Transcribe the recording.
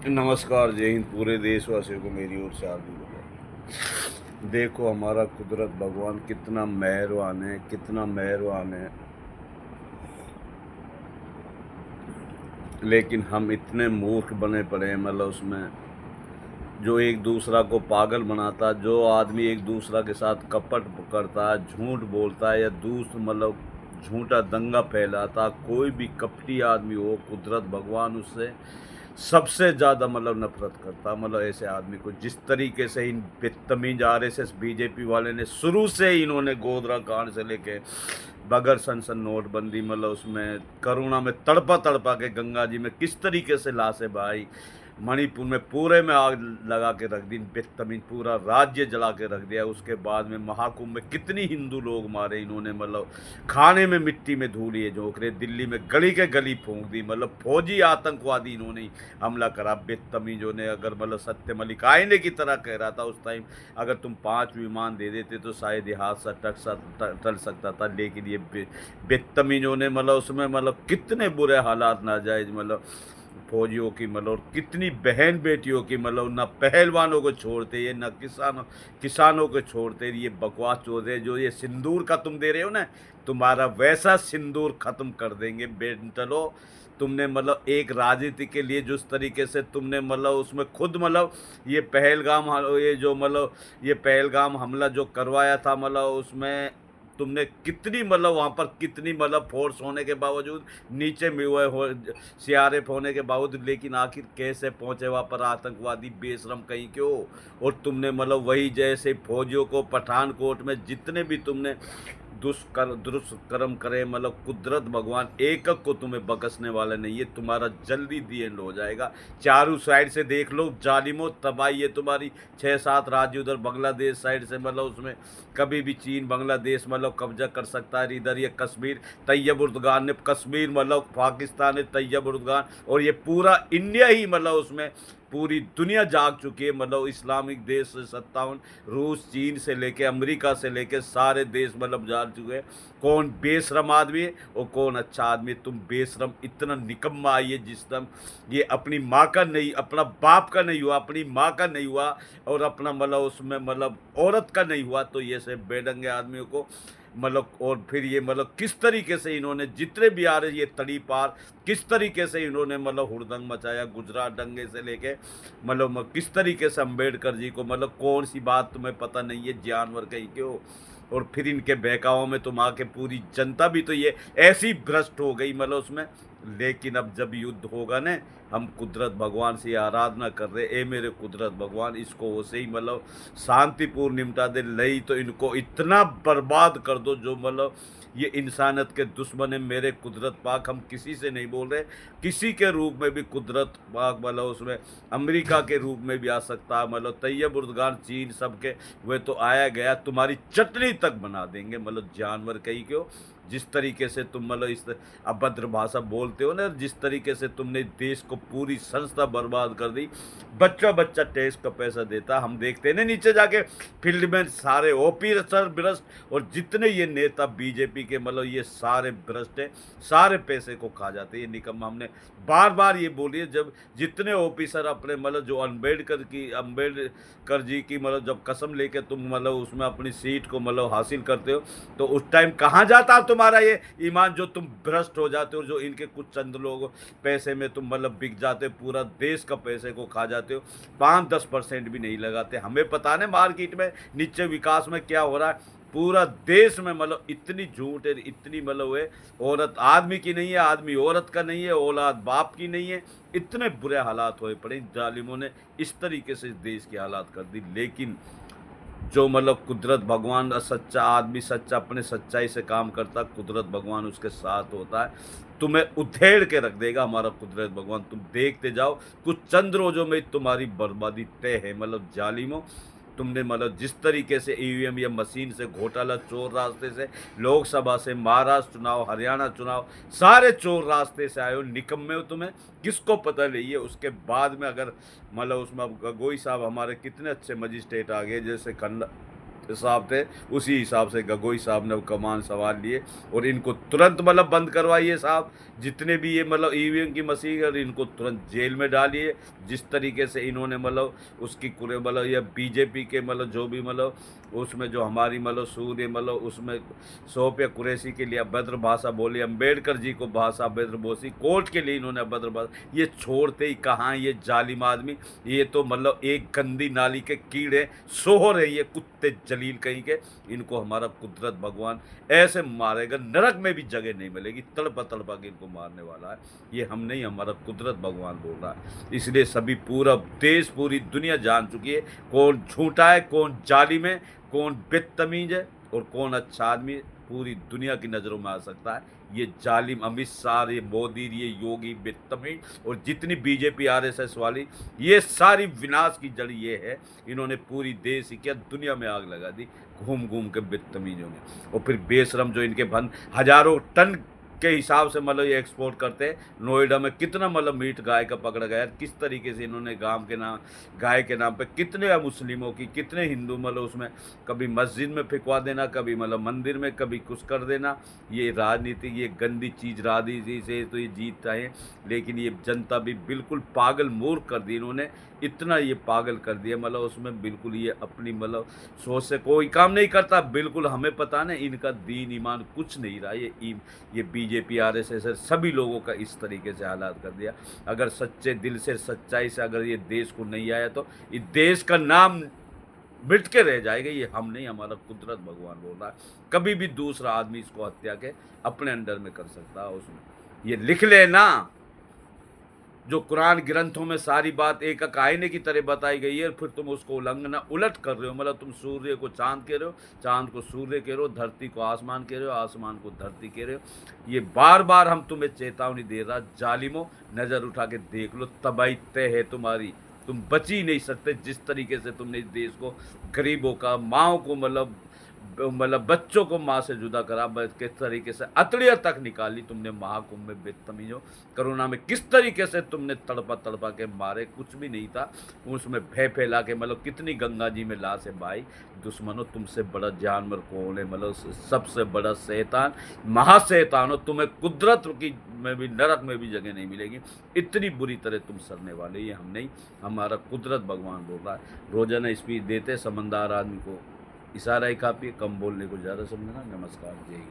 नमस्कार, जय हिंद। पूरे देशवासियों को मेरी ओर से हार्दिक बधाई। देखो, हमारा कुदरत भगवान कितना मेहरबान है, कितना मेहरबान है। लेकिन हम इतने मूर्ख बने पड़े हैं, मतलब उसमें जो एक दूसरा को पागल बनाता, जो आदमी एक दूसरा के साथ कपट करता है, झूठ बोलता है, या मतलब झूठा दंगा फैलाता, कोई भी कपटी आदमी हो, कुदरत भगवान उससे सबसे ज़्यादा मतलब नफरत करता। मतलब ऐसे आदमी को जिस तरीके से इन बदतमीज RSS बीजेपी वाले ने शुरू से ही इन्होंने गोधरा कांड से लेके बगैर सन नोटबंदी, मतलब उसमें करुणा में तड़पा तड़पा के गंगा जी में किस तरीके से लाशें बहाई, मणिपुर में पूरे में आग लगा के रख दी, बेतमीज पूरा राज्य जला के रख दिया। उसके बाद में महाकुंभ में कितनी हिंदू लोग मारे इन्होंने, मतलब खाने में मिट्टी में धूलिए झोंक रहे, दिल्ली में गली के गली फूंक दी, मतलब फौजी आतंकवादी इन्होंने ही हमला करा बेतमीजों ने। अगर मतलब सत्य मलिक आईने की तरह कह रहा था उस टाइम, अगर तुम 5 विमान दे देते तो शायद ये हादसा टल सकता था। लेकिन ये बेतमीजों ने मतलब उसमें मतलब कितने बुरे हालात नाजायज, मतलब फौजियों की, मतलब और कितनी बहन बेटियों की, मतलब ना पहलवानों को छोड़ते ये, ना किसानों को छोड़ते। ये बकवास चोर है जो ये सिंदूर का तुम दे रहे हो ना, तुम्हारा वैसा सिंदूर खत्म कर देंगे बेंटलो। तुमने मतलब एक राजनीति के लिए जिस तरीके से तुमने मतलब उसमें खुद मतलब ये पहलगाम हमला जो करवाया था, मतलब उसमें तुमने कितनी मतलब वहाँ पर कितनी मतलब फोर्स होने के बावजूद, नीचे में हुए हो CRF होने के बावजूद, लेकिन आखिर कैसे पहुंचे वहाँ पर आतंकवादी बेशरम कहीं क्यों। और तुमने मतलब वही जैसे फौजियों को पठानकोट में जितने भी तुमने दुष्कर्म करे, मतलब कुदरत भगवान एकक को तुम्हें बकसने वाला नहीं है। तुम्हारा जल्दी दी एंड हो जाएगा। चारों साइड से देख लो जालिमो तबाही है तुम्हारी। 6-7 राज्य उधर बांग्लादेश साइड से, मतलब उसमें कभी भी चीन बांग्लादेश मतलब कब्जा कर सकता है। इधर ये कश्मीर, तैयब उर्दगान ने कश्मीर, मतलब पाकिस्तान ने तैयब उर्दगान, और ये पूरा इंडिया ही मतलब उसमें पूरी दुनिया जाग चुकी है। मतलब इस्लामिक देश से 57, रूस चीन से लेके अमेरिका से लेके सारे देश मतलब जाग चुके हैं कौन बेशरम आदमी है और कौन अच्छा आदमी है। तुम बेशरम इतना निकम्मा आइए जिस दम ये अपनी माँ का नहीं, अपना बाप का नहीं हुआ, अपनी माँ का नहीं हुआ, और अपना मतलब उसमें मतलब औरत का नहीं हुआ, तो ये से बेढंगे आदमियों को मतलब। और फिर ये मतलब किस तरीके से इन्होंने जितने भी आ रहे ये तड़ी पार, किस तरीके से इन्होंने मतलब हुड़दंग मचाया गुजरात दंगे से लेके, मतलब किस तरीके से अम्बेडकर जी को, मतलब कौन सी बात तुम्हें पता नहीं है, जानवर कहीं के हो। और फिर इनके बहकावों में तुम आके पूरी जनता भी तो ये ऐसी भ्रष्ट हो गई मतलब उसमें। लेकिन अब जब युद्ध होगा ना, हम कुदरत भगवान से आराधना कर रहे, ए मेरे कुदरत भगवान इसको वैसे ही मतलब शांतिपूर्ण निपटा दे, नहीं तो इनको इतना बर्बाद कर दो जो मतलब ये इंसानियत के दुश्मन है। मेरे कुदरत पाक, हम किसी से नहीं बोल रहे, किसी के रूप में भी कुदरत पाक मतलब उसमें अमेरिका के रूप में भी आ सकता है, मतलब तैयब उर्दगान चीन सबके वे तो आया गया, तुम्हारी चटनी तक बना देंगे, मतलब जानवर कहीं क्यों। जिस तरीके से तुम मतलब इस अभद्र भाषा बोलते हो ना, जिस तरीके से तुमने देश को पूरी संस्था बर्बाद कर दी। बच्चा बच्चा टैक्स का पैसा देता, हम देखते हैं ना नीचे जाके फील्ड में सारे OP सर भ्रष्ट, और जितने ये नेता बीजेपी के मतलब ये सारे भ्रष्ट हैं, सारे पैसे को खा जाते हैं ये निकम्मा। हमने बार बार ये बोली है, जब जितने OP सर अपने मतलब जो अम्बेडकर जी की मतलब जब कसम लेके तुम मतलब उसमें अपनी सीट को मतलब हासिल करते हो, तो उस टाइम कहाँ जाता तुम्हारा ये ईमान, जो तुम भ्रष्ट हो जाते हो, जो इनके कुछ चंद लोग पैसे में तुम मतलब बिक जाते हो, पूरा देश का पैसे को खा जाते हो, 5-10% भी नहीं लगाते। हमें पता नहीं मार्केट में नीचे विकास में क्या हो रहा है। पूरा देश में मतलब इतनी झूठ है, इतनी मतलब है, औरत आदमी की नहीं है, आदमी औरत का नहीं है, औलाद बाप की नहीं है। इतने बुरे हालात हुए पड़े, जालिमों ने इस तरीके से इस देश की हालात कर दी। लेकिन जो मतलब कुदरत भगवान, सच्चा आदमी सच्चा अपने सच्चाई से काम करता, कुदरत भगवान उसके साथ होता है, तुम्हें उधेड़ के रख देगा हमारा कुदरत भगवान। तुम देखते जाओ, कुछ चंद रोजों में तुम्हारी बर्बादी तय है। मतलब जालिमो, तुमने मतलब जिस तरीके से EVM या मशीन से घोटाला, चोर रास्ते से, लोकसभा से, महाराष्ट्र चुनाव, हरियाणा चुनाव, सारे चोर रास्ते से आए हो, निकम्मे हो। तुम्हें किसको पता नहीं है। उसके बाद में अगर मतलब उसमें अब गगोई साहब हमारे कितने अच्छे मजिस्ट्रेट आ गए, जैसे हिसाब थे, उसी हिसाब से गगोई साहब ने कमान संभाल लिए और इनको तुरंत मतलब बंद करवाइए साहब। जितने भी ये मतलब ईवीएम की मशीन है इनको तुरंत जेल में डालिए। जिस तरीके से इन्होंने मतलब उसकी मतलब ये बीजेपी के मतलब जो भी मतलब उसमें जो हमारी मतलब सूर्य मतलब उसमें सोफिया कुरैशी के लिए अभद्र भाषा बोली, अम्बेडकर जी को भाषा अभद्र बोली, कोर्ट के लिए इन्होंने अभद्र भाषा, ये छोड़ते ही कहाँ ये जालिम आदमी। ये तो मतलब एक गंदी नाली के कीड़े सोहर है, ये कुत्ते जलील कहीं के। इनको हमारा कुदरत भगवान ऐसे मारेगा, नरक में भी जगह नहीं मिलेगी, तड़पा तड़पा के इनको मारने वाला है। ये हम नहीं, हमारा कुदरत भगवान बोल रहा है। इसलिए सभी पूरा देश पूरी दुनिया जान चुकी है कौन झूठा है, कौन जालिम है, कौन बदतमीज है और कौन अच्छा आदमी है। पूरी दुनिया की नज़रों में आ सकता है ये जालिम अमित शाह, ये मोदी, ये योगी बदतमीज और जितनी बीजेपी आरएसएस वाली, ये सारी विनाश की जड़ ये है। इन्होंने पूरी देश ही क्या दुनिया में आग लगा दी घूम घूम के बदतमीजों ने। और फिर बेशरम जो इनके भन हजारों टन के हिसाब से मतलब ये एक्सपोर्ट करते हैं। नोएडा में कितना मतलब मीट गाय का पकड़ा गया, किस तरीके से इन्होंने गाय के नाम पे कितने मुस्लिमों की, कितने हिंदू मतलब उसमें कभी मस्जिद में फिकवा देना, कभी मतलब मंदिर में, कभी कुछ कर देना। ये राजनीति, ये गंदी चीज़ राजनीति से तो ये जीत आए, लेकिन ये जनता भी बिल्कुल पागल मूर्ख कर दी इन्होंने। इतना ये पागल कर दिया मतलब उसमें बिल्कुल ये अपनी मतलब सोच से कोई काम नहीं करता। बिल्कुल हमें पता नहीं इनका दीन ईमान कुछ नहीं रहा। ये बीजेपी आरएसएस सभी लोगों का इस तरीके से हालात कर दिया। अगर सच्चे दिल से सच्चाई से अगर ये देश को नहीं आया तो इस देश का नाम मिट के रह जाएगा। ये हम नहीं, हमारा कुदरत भगवान बोल रहा है। कभी भी दूसरा आदमी इसको हत्या के अपने अंडर में कर सकता है। उसमें ये लिख लेना जो कुरान ग्रंथों में सारी बात एक आईने की तरह बताई गई है, फिर तुम उसको उल्लंघना उलट कर रहे हो। मतलब तुम सूर्य को चांद कह रहे हो, चांद को सूर्य कह रहे हो, धरती को आसमान कह रहे हो, आसमान को धरती कह रहे हो। ये बार बार हम तुम्हें चेतावनी दे रहा, जालिमो नज़र उठा के देख लो, तबाही तय है तुम्हारी। तुम बच ही नहीं सकते। जिस तरीके से तुमने इस देश को, गरीबों का, माओ को मतलब बच्चों को माँ से जुदा करा, किस तरीके से अतड़िया तक निकाली तुमने महाकुंभ में बदतमीजों। कोरोना में किस तरीके से तुमने तड़पा तड़पा के मारे, कुछ भी नहीं था उसमें, भय फैला के मतलब कितनी गंगा जी में लाशें बहाई। दुश्मनों तुमसे बड़ा जानवर कौन है, मतलब सबसे बड़ा शैतान, महाशैतान हो। तुम्हें कुदरत की में भी, नरक में भी जगह नहीं मिलेगी। इतनी बुरी तरह तुम सरने वाले। ये हम नहीं, हमारा कुदरत भगवान बोल रहा है। रोजाना स्पीच देते समझदार आदमी को इशारा ही काफ़ी, कम बोलने को ज़्यादा समझना। नमस्कार, जय हिंद।